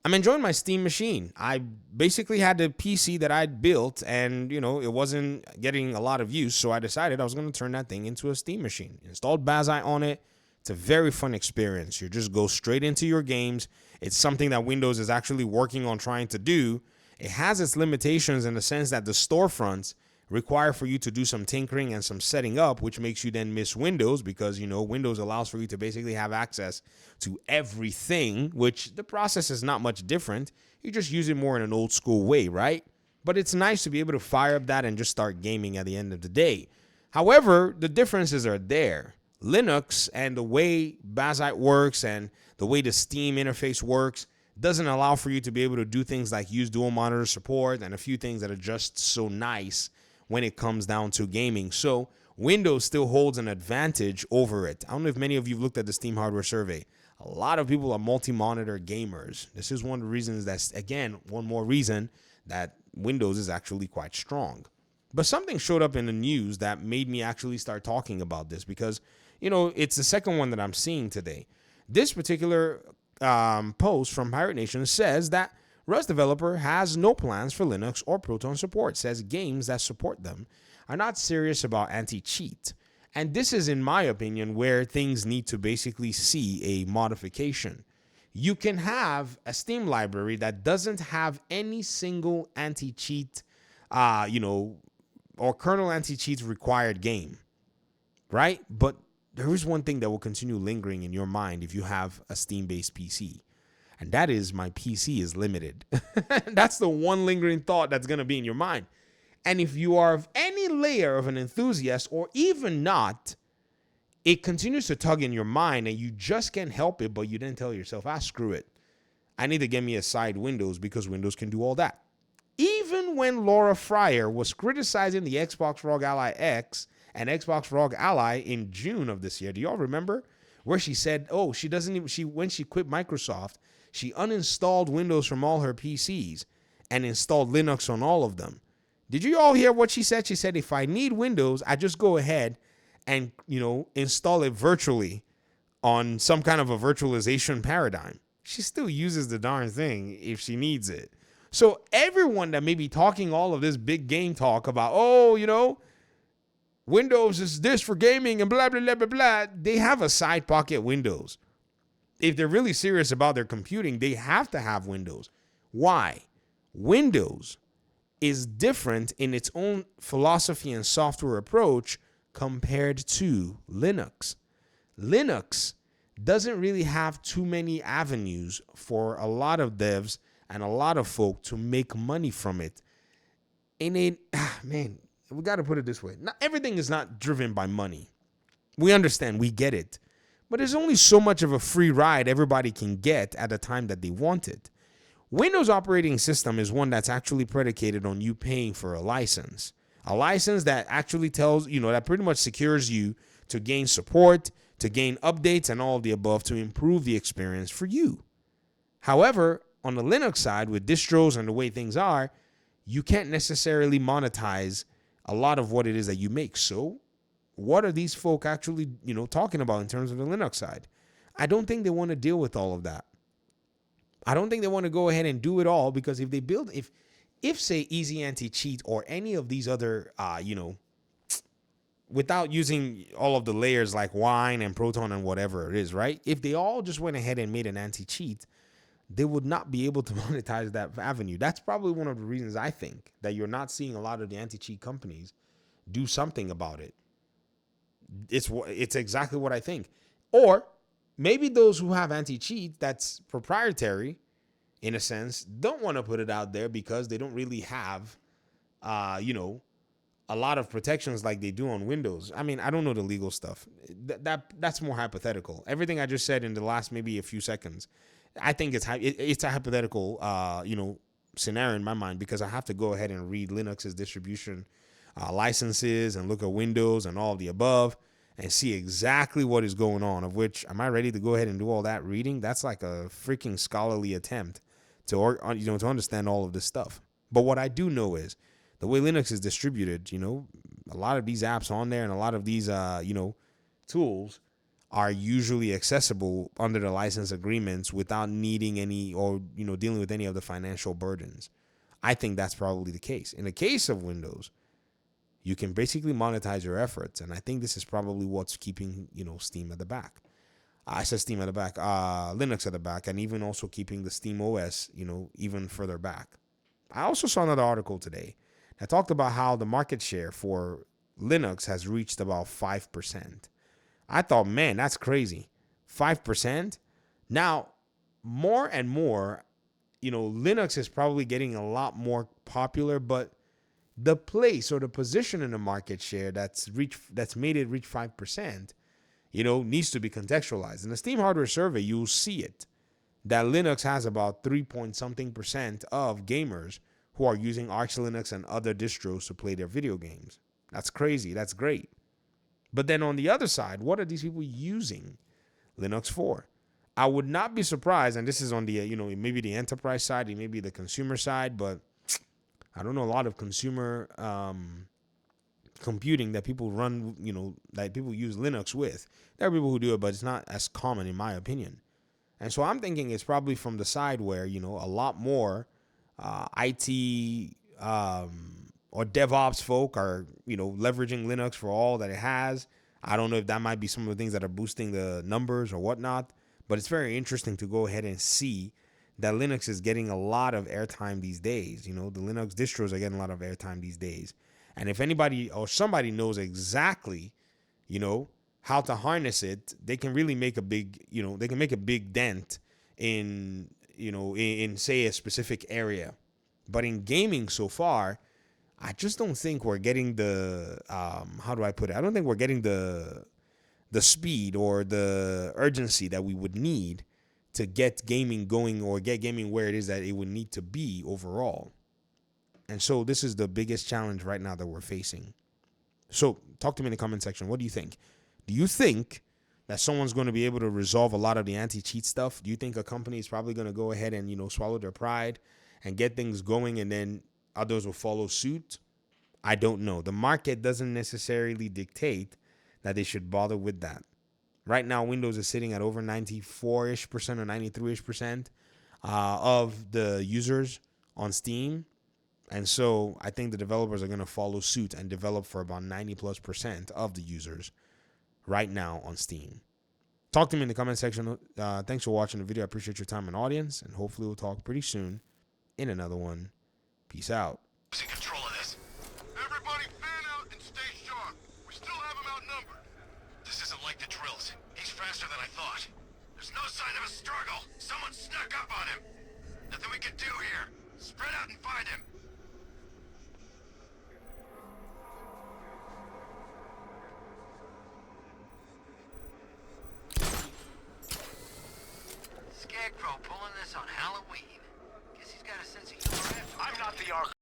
I'm enjoying my Steam machine. I basically had the PC that I'd built and, it wasn't getting a lot of use. So I decided I was going to turn that thing into a Steam machine. Installed Bazai on it. It's a very fun experience. You just go straight into your games. It's something that Windows is actually working on trying to do. It has its limitations in the sense that the storefronts require for you to do some tinkering and some setting up, which makes you then miss Windows because, Windows allows for you to basically have access to everything, which the process is not much different. You just use it more in an old school way, right? But it's nice to be able to fire up that and just start gaming at the end of the day. However, the differences are there. Linux and the way Bazite works and the way the Steam interface works doesn't allow for you to be able to do things like use dual monitor support and a few things that are just so nice when it comes down to gaming. So Windows still holds an advantage over it. I don't know if many of you have looked at the Steam hardware survey. A lot of people are multi-monitor gamers. This is one of the reasons that's, again, one more reason that Windows is actually quite strong. But something showed up in the news that made me actually start talking about this because, it's the second one that I'm seeing today. This particular post from Pirate Nation says that Rust developer has no plans for Linux or Proton support, says games that support them are not serious about anti-cheat. And this is, in my opinion, where things need to basically see a modification. You can have a Steam library that doesn't have any single anti-cheat, or kernel anti-cheat required game, right? But there is one thing that will continue lingering in your mind if you have a Steam-based PC. And that is my PC is limited. That's the one lingering thought that's going to be in your mind. And if you are of any layer of an enthusiast or even not, it continues to tug in your mind and you just can't help it, but you then tell yourself, screw it. I need to get me a side Windows because Windows can do all that. Even when Laura Fryer was criticizing the Xbox ROG Ally X and Xbox ROG Ally in June of this year, do y'all remember? Where she said, when she quit Microsoft, she uninstalled Windows from all her PCs and installed Linux on all of them. Did you all hear what she said? She said, if I need Windows, I just go ahead and, install it virtually on some kind of a virtualization paradigm. She still uses the darn thing if she needs it. So everyone that may be talking all of this big game talk about, Windows is this for gaming and blah, blah, blah, blah, blah, they have a side pocket Windows. If they're really serious about their computing, they have to have Windows. Why? Windows is different in its own philosophy and software approach compared to Linux. Linux doesn't really have too many avenues for a lot of devs and a lot of folk to make money from it. And we got to put it this way. Not everything is not driven by money. We understand, we get it. But there's only so much of a free ride everybody can get at the time that they want it. Windows operating system is one that's actually predicated on you paying for a license. A license that actually tells, that pretty much secures you to gain support, to gain updates and all of the above to improve the experience for you. However, on the Linux side, with distros and the way things are, you can't necessarily monetize a lot of what it is that you make. So what are these folk actually, talking about in terms of the Linux side? I don't think they want to deal with all of that. I don't think they want to go ahead and do it all because if they build, if say Easy Anti-Cheat or any of these other, without using all of the layers like Wine and Proton and whatever it is, right? If they all just went ahead and made an anti-cheat, they would not be able to monetize that avenue. That's probably one of the reasons I think that you're not seeing a lot of the anti-cheat companies do something about it. It's exactly what I think. Or maybe those who have anti-cheat that's proprietary, in a sense, don't want to put it out there because they don't really have, a lot of protections like they do on Windows. I mean, I don't know the legal stuff. That's more hypothetical. Everything I just said in the last maybe a few seconds, I think it's a hypothetical, scenario in my mind because I have to go ahead and read Linux's distribution licenses and look at Windows and all of the above and see exactly what is going on, of which, am I ready to go ahead and do all that reading? That's like a freaking scholarly attempt to understand all of this stuff. But what I do know is the way Linux is distributed, a lot of these apps on there and a lot of these, tools are usually accessible under the license agreements without needing any or dealing with any of the financial burdens. I think that's probably the case. In the case of Windows, you can basically monetize your efforts, and I think this is probably what's keeping Steam at the back. I said Steam at the back, Linux at the back, and even also keeping the Steam OS even further back. I also saw another article today that talked about how the market share for Linux has reached about 5%. I thought, man, that's crazy. 5%? Now, more and more, Linux is probably getting a lot more popular, but the place or the position in the market share that's made it reach 5%, needs to be contextualized. In the Steam hardware survey, you'll see it that Linux has about 3 point something percent of gamers who are using Arch Linux and other distros to play their video games. That's crazy. That's great. But then on the other side, what are these people using Linux for? I would not be surprised, and this is on the, maybe the enterprise side, maybe the consumer side, but I don't know a lot of consumer computing that people run, that people use Linux with. There are people who do it, but it's not as common in my opinion. And so I'm thinking it's probably from the side where, a lot more IT or DevOps folk are, leveraging Linux for all that it has. I don't know if that might be some of the things that are boosting the numbers or whatnot, but it's very interesting to go ahead and see that Linux is getting a lot of airtime these days. The Linux distros are getting a lot of airtime these days. And if anybody or somebody knows exactly, how to harness it, they can really make a big, they can make a big dent in, in say a specific area. But in gaming so far, I just don't think we're getting the, how do I put it? I don't think we're getting the speed or the urgency that we would need to get gaming going or get gaming where it is that it would need to be overall. And so this is the biggest challenge right now that we're facing. So talk to me in the comment section. What do you think? Do you think that someone's going to be able to resolve a lot of the anti-cheat stuff? Do you think a company is probably going to go ahead and, swallow their pride and get things going and then others will follow suit? I don't know. The market doesn't necessarily dictate that they should bother with that. Right now, Windows is sitting at over 94-ish% or 93-ish% of the users on Steam. And so I think the developers are going to follow suit and develop for about 90+% of the users right now on Steam. Talk to me in the comment section. Thanks for watching the video. I appreciate your time and audience, and hopefully we'll talk pretty soon in another one. Peace out. Losing control of this. Everybody fan out and stay sharp. We still have him outnumbered. This isn't like the drills. He's faster than I thought. There's no sign of a struggle. Someone snuck up on him. Nothing we can do here. Spread out and find him. Scarecrow pulling this on Halloween. Guess he's got a sense of humor after. I'm not the arc.